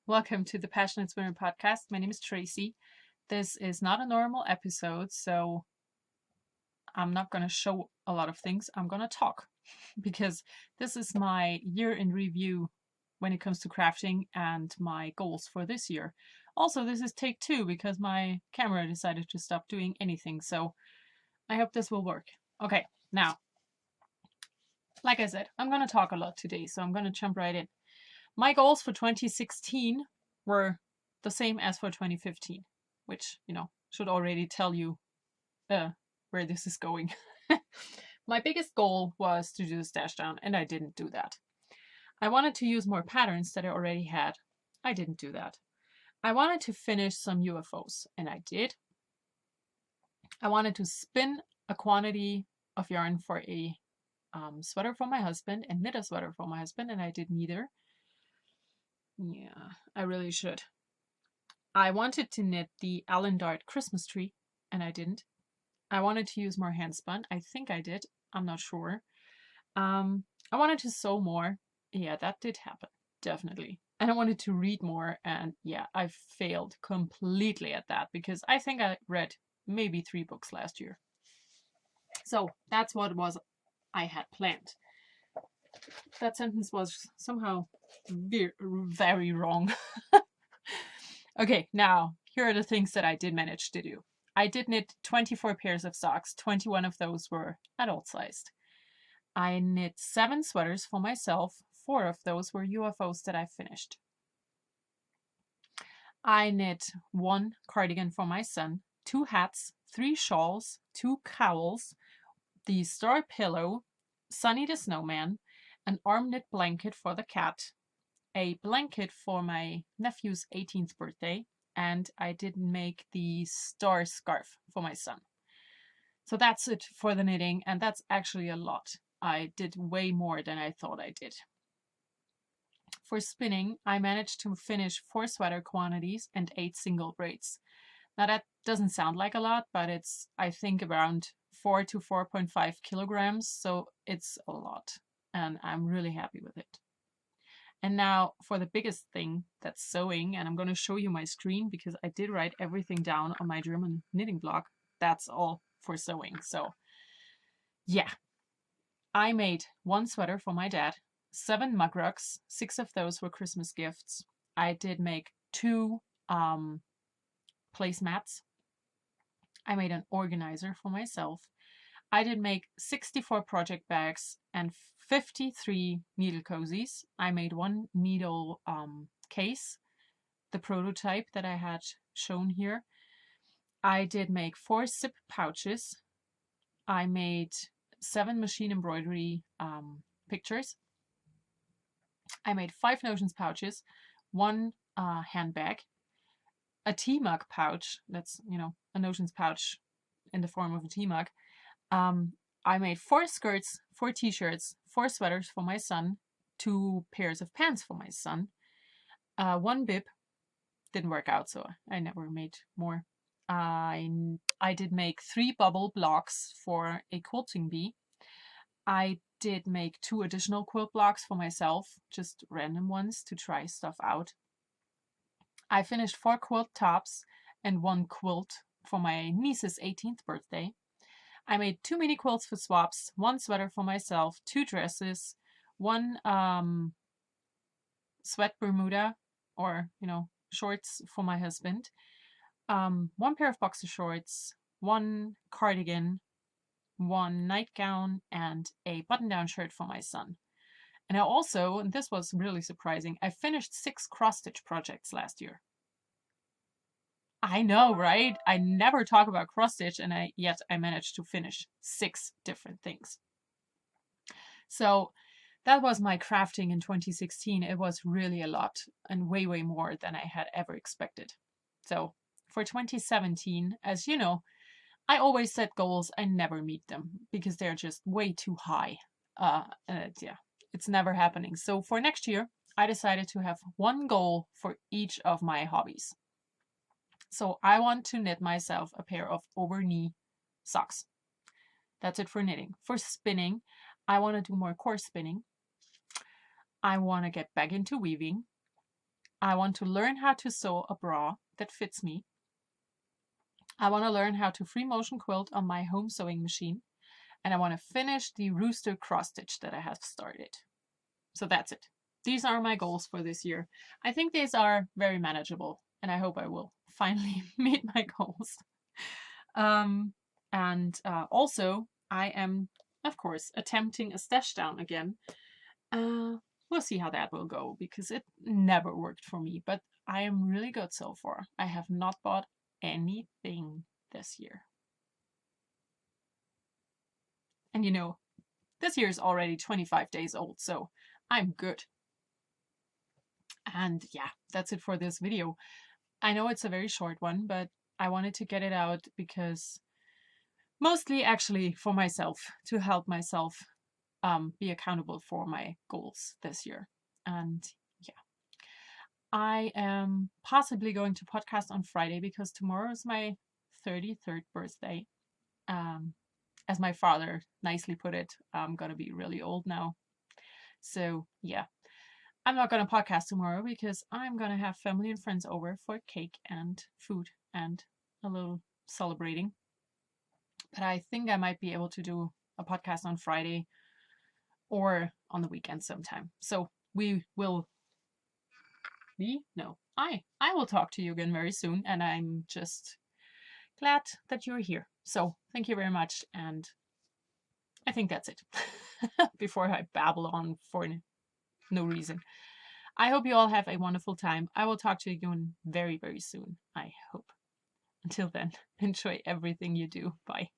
Welcome to the PassioKnit Spinner Podcast. My name is Tracy. This is not a normal episode, so I'm not going to show a lot of things. I'm going to talk because this is my year in review when it comes to crafting and my goals for this year. Also, this is take 2 because my camera decided to stop doing anything, so I hope this will work. Okay, now, like I said, I'm going to talk a lot today, so I'm going to jump right in. My goals for 2016 were the same as for 2015, which, should already tell you where this is going. My biggest goal was to do the stash down, and I didn't do that. I wanted to use more patterns that I already had. I didn't do that. I wanted to finish some UFOs, and I did. I wanted to spin a quantity of yarn for a sweater for my husband and knit a sweater for my husband, and I did neither. Yeah, I really should. I wanted to knit the Allen Dart Christmas tree, and I didn't. I wanted to use more handspun. I think I did. I'm not sure. I wanted to sew more. Yeah, that did happen. Definitely. And I wanted to read more, and yeah, I failed completely at that because I think I read maybe 3 books last year. So that's what it was I had planned. That sentence was somehow very wrong. Okay, now, here are the things that I did manage to do. I did knit 24 pairs of socks. 21 of those were adult-sized. I knit 7 sweaters for myself. 4 of those were UFOs that I finished. I knit 1 cardigan for my son, 2 hats, 3 shawls, 2 cowls, the star pillow, Sunny the Snowman, an arm knit blanket for the cat, a blanket for my nephew's 18th birthday, and I did make the star scarf for my son. So that's it for the knitting, and that's actually a lot. I did way more than I thought I did. For spinning, I managed to finish 4 sweater quantities and 8 single braids. Now that doesn't sound like a lot, but it's, I think, around 4 to 4.5 kilograms, so it's a lot, and I'm really happy with it. And now for the biggest thing, that's sewing, and I'm going to show you my screen because I did write everything down on my German knitting blog. That's all for sewing. So yeah, I made 1 sweater for my dad, 7 mug rugs, 6 of those were Christmas gifts. I did make 2 placemats. I made an organizer for myself. I did make 64 project bags and 53 needle cozies. I made 1 needle case, the prototype that I had shown here. I did make 4 zip pouches. I made 7 machine embroidery pictures. I made 5 notions pouches, 1 handbag, a tea mug pouch, that's, a notions pouch in the form of a tea mug. I made 4 skirts, 4 t-shirts, 4 sweaters for my son, 2 pairs of pants for my son, 1 bib. Didn't work out, so I never made more. I did make 3 bubble blocks for a quilting bee. I did make 2 additional quilt blocks for myself, just random ones to try stuff out. I finished 4 quilt tops and 1 quilt for my niece's 18th birthday. I made 2 mini quilts for swaps, 1 sweater for myself, 2 dresses, 1 sweat Bermuda or, shorts for my husband, 1 pair of boxer shorts, 1 cardigan, 1 nightgown, and a button-down shirt for my son. And I also, and this was really surprising, I finished 6 cross-stitch projects last year. I know, right? I never talk about cross-stitch, and yet I managed to finish 6 different things. So that was my crafting in 2016. It was really a lot and way more than I had ever expected. So for 2017, as you know, I always set goals. I never meet them because they're just way too high. It's never happening. So for next year, I decided to have 1 goal for each of my hobbies. So I want to knit myself a pair of over-knee socks. That's it for knitting. For spinning, I want to do more coarse spinning. I want to get back into weaving. I want to learn how to sew a bra that fits me. I want to learn how to free motion quilt on my home sewing machine. And I want to finish the rooster cross stitch that I have started. So that's it. These are my goals for this year. I think these are very manageable, and I hope I will finally meet my goals. Also, I am, of course, attempting a stash down again. We'll see how that will go, because it never worked for me, but I am really good so far. I have not bought anything this year. And you know, this year is already 25 days old, so I'm good. And yeah, that's it for this video. I know it's a very short one, but I wanted to get it out because mostly actually for myself, to help myself be accountable for my goals this year. And yeah, I am possibly going to podcast on Friday because tomorrow is my 33rd birthday. As my father nicely put it, I'm going to be really old now. So yeah, I'm not going to podcast tomorrow because I'm going to have family and friends over for cake and food and a little celebrating. But I think I might be able to do a podcast on Friday or on the weekend sometime. So I will talk to you again very soon, and I'm just glad that you're here. So thank you very much, and I think that's it. Before I babble on for no reason. I hope you all have a wonderful time. I will talk to you again very, very soon, I hope. Until then, enjoy everything you do. Bye.